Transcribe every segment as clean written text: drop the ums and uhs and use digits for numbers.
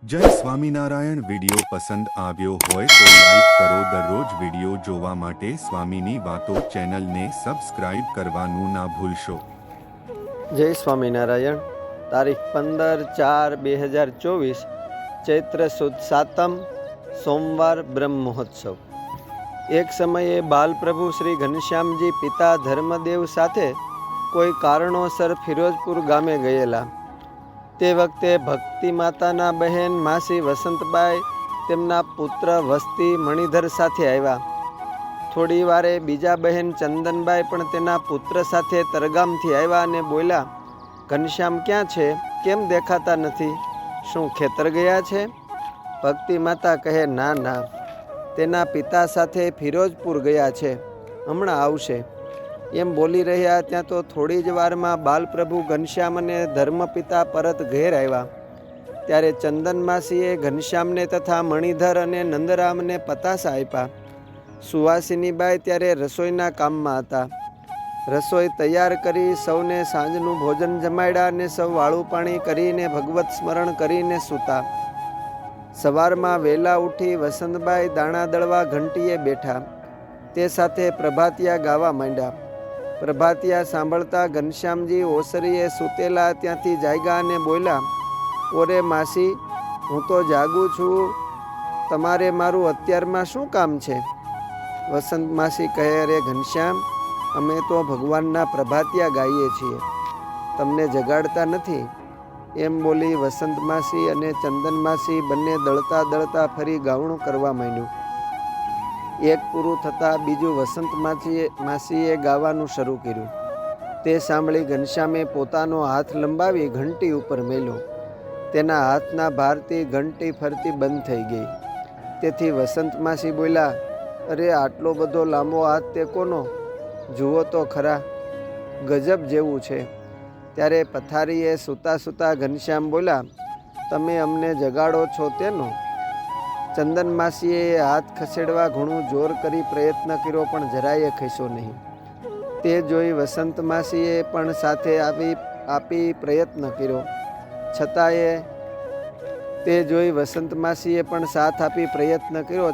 જય સ્વામિનારાયણ વિડિયો પસંદ આવ્યો હોય તો લાઈક કરો. દરરોજ વિડિયો જોવા માટે સ્વામીની વાતો ચેનલને સબસ્ક્રાઇબ કરવાનું ના ભૂલશો. જય સ્વામિનારાયણ. તારીખ 15/4/2024 ચૈત્ર સુદ સાતમ સોમવાર બ્રહ્મ મહોત્સવ. એક સમયે બાલપ્રભુ શ્રી ઘનશ્યામજી પિતા ધર્મદેવ સાથે કોઈ કારણોસર ફિરોજપુર ગામે ગયેલા. તે વખતે ભક્તિ માતાના બહેન માસી વસંતબાઈ તેમના પુત્ર વસ્તી મણિધર સાથે આવ્યા. થોડી વારે બીજા બહેન ચંદનબાઈ પણ તેના પુત્ર સાથે તરગામથી આવ્યા અને બોલ્યા, ઘનશ્યામ ક્યાં છે? કેમ દેખાતા નથી? શું ખેતર ગયા છે? ભક્તિ માતા કહે, ના ના, તેના પિતા સાથે ફિરોજપુર ગયા છે, હમણાં આવશે. એમ બોલી રહ્યા ત્યાં તો થોડી જ વારમાં બાલપ્રભુ ઘનશ્યામ અને ધર્મપિતા પરત ઘેર આવ્યા. ત્યારે ચંદન માસીએ ઘનશ્યામને તથા મણિધર અને નંદરામને પતાસા આપ્યા. સુવાસિનીબાઈ ત્યારે રસોઈના કામમાં હતા. રસોઈ તૈયાર કરી સૌને સાંજનું ભોજન જમાડ્યા અને સૌ વાળું પાણી કરીને ભગવત સ્મરણ કરીને સૂતા. સવારમાં વહેલા ઉઠી વસંતબાઈ દાણા દળવા ઘંટીએ બેઠા. તે સાથે પ્રભાતિયા ગાવા માંડ્યા. પ્રભાતિયા સાંભળતા ઘનશ્યામજી ઓસરીએ સૂતેલા ત્યાંથી જાગ્યા અને બોલ્યા, ઓરે માસી, હું તો જાગું છું, તમારે મારું અત્યારમાં શું કામ છે? વસંત માસી કહે, અરે ઘનશ્યામ, અમે તો ભગવાનના પ્રભાતિયા ગાઈએ છીએ, તમને જગાડતા નથી. એમ બોલી વસંત માસી અને ચંદન માસી બંને દળતા દળતા ફરી ગાવણું કરવા માંડ્યું. એક પૂરું થતાં બીજું વસંત માસીએ ગાવાનું શરૂ કર્યું. તે સાંભળી ઘનશ્યામે પોતાનો હાથ લંબાવી ઘંટી ઉપર મેલ્યો. તેના હાથના ભારથી ઘંટી ફરતી બંધ થઈ ગઈ. તેથી વસંત માસી બોલ્યા, અરે આટલો બધો લાંબો હાથ તે કોનો? જુઓ તો ખરા, ગજબ જેવું છે. ત્યારે પથારીએ સૂતા સૂતા ઘનશ્યામ બોલ્યા, તમે અમને જગાડો છો તેનો? ચંદન માસીએ હાથ ખસેડવા ઘણું જોર કરી પ્રયત્ન કર્યો પણ જરાયે ખસ્યો નહીં. તે જોઈ વસંત માસીએ પણ સાથે આપી પ્રયત્ન કર્યો.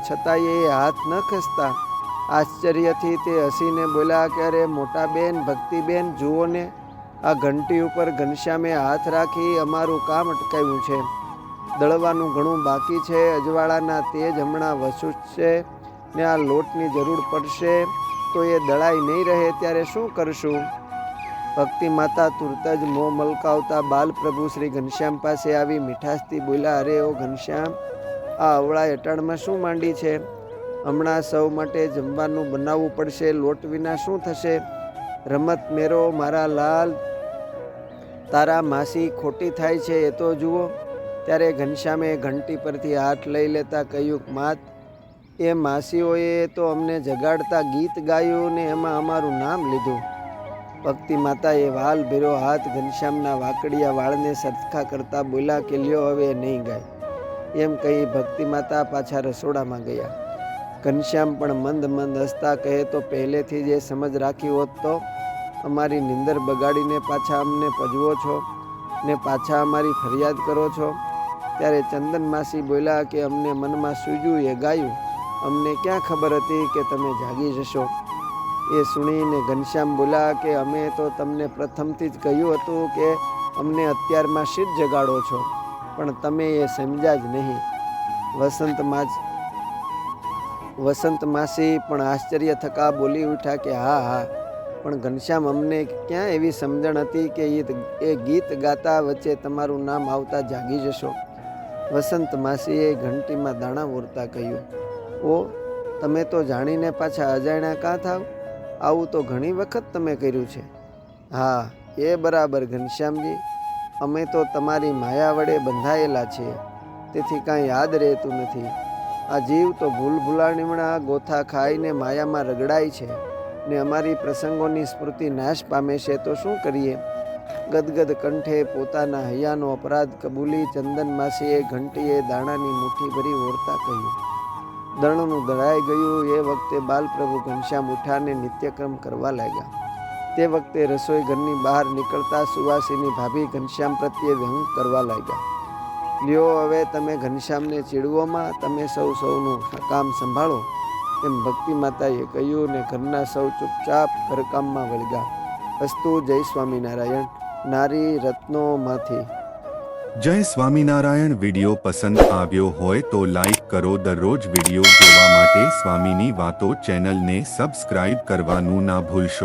છતાંય એ હાથ ન ખસતા. આશ્ચર્યથી તે હસીને બોલ્યા કે અરે મોટા બેન, ભક્તિબેન, જુઓ ને, આ ઘંટી ઉપર ઘનશ્યામે હાથ રાખી અમારું કામ અટકાવ્યું છે. દળવાનું ઘણું બાકી છે. અજવાળાના તેજ હમણાં વસુશે ને આ લોટની જરૂર પડશે તો એ દળાઈ નહીં રહે ત્યારે શું કરશું? ભક્તિ માતા તુરત જ મોં મલકાવતા બાલપ્રભુ શ્રી ઘનશ્યામ પાસે આવી મીઠાશથી બોલ્યા, અરે ઓ ઘનશ્યામ, આ અવળા અટાણમાં શું માંડી છે? હમણાં સૌ માટે જમવાનું બનાવવું પડશે, લોટ વિના શું થશે? રમત મેરો મારા લાલ, તારા માસી ખોટી થાય છે એ તો જુઓ. ત્યારે ઘનશ્યામે ઘંટી પરથી હાથ લઈ લેતા કહ્યું, માત, એ માસીઓએ તો અમને જગાડતા ગીત ગાયું ને એમાં અમારું નામ લીધું. ભક્તિ માતાએ વાલ ભેરો હાથ ઘનશ્યામના વાકડિયા વાળને સરખા કરતા બોલ્યા કે લ્યો હવે નહીં ગાય. એમ કહી ભક્તિ માતા પાછા રસોડામાં ગયા. ઘનશ્યામ પણ મંદ મંદ હસતા કહે, તો પહેલેથી જ એ સમજ રાખી હોત તો અમારી નિંદર બગાડીને પાછા અમને પજવો છો ને પાછા અમારી ફરિયાદ કરો છો. ત્યારે ચંદન માસી બોલ્યા કે અમને મનમાં સૂજ્યું એ ગાયું, અમને ક્યાં ખબર હતી કે તમે જાગી જશો. એ સુણીને ઘનશ્યામ બોલ્યા કે અમે તો તમને પ્રથમથી જ કહ્યું હતું કે અમને અત્યારમાં શીત જગાડો છો, પણ તમે એ સમજ્યા જ નહીં. વસંત માસી પણ આશ્ચર્ય થકા બોલી ઉઠ્યા કે હા હા, પણ ઘનશ્યામ, અમને ક્યાં એવી સમજણ હતી કે એ ગીત ગાતા વચ્ચે તમારું નામ આવતા જાગી જશો. વસંત માસીએ ઘંટીમાં દાણા ઓરતા કહ્યું, ઓ, તમે તો જાણીને પાછા અજાણ્યા કાં થાવ? આવું તો ઘણી વખત તમે કર્યું છે. હા, એ બરાબર ઘનશ્યામજી, અમે તો તમારી માયા વડે બંધાયેલા છીએ, તેથી કાંઈ યાદ રહેતું નથી. આ જીવ તો ભૂલાણીમણા ગોથા ખાઈને માયામાં રગડાય છે ને અમારી પ્રસંગોની સ્મૃતિ નાશ પામે છે તો શું કરીએ? ગદગદ કંઠે પોતાના હૈયાનો અપરાધ કબૂલી ચંદન માસીએ ઘંટીએ દાણાની મુઠ્ઠી ભરી ઓરતા કહ્યું. દરણું દળાઈ ગયું. એ વખતે બાલપ્રભુ ઘનશ્યામ ઉઠાને નિત્યક્રમ કરવા લાગ્યા. તે વખતે રસોઈ ઘરની બહાર નીકળતા સુવાસીની ભાભી ઘનશ્યામ પ્રત્યે વ્યંગ કરવા લાગ્યા. લ્યો હવે તમે ઘનશ્યામને ચીડવોમાં, તમે સૌ સૌનું કામ સંભાળો, એમ ભક્તિ માતાએ કહ્યું ને ઘરના સૌ ચૂપચાપ ઘરકામમાં વળગ્યા. અસ્તુ. જય સ્વામિનારાયણ. નારી રત્નોમાંથી. જય સ્વામિનારાયણ. વિડિયો પસંદ આવ્યો હોય તો લાઈક કરો. દરરોજ વિડિયો જોવા માટે સ્વામીની વાતો ચેનલને સબસ્ક્રાઇબ કરવાનું ના ભૂલશો.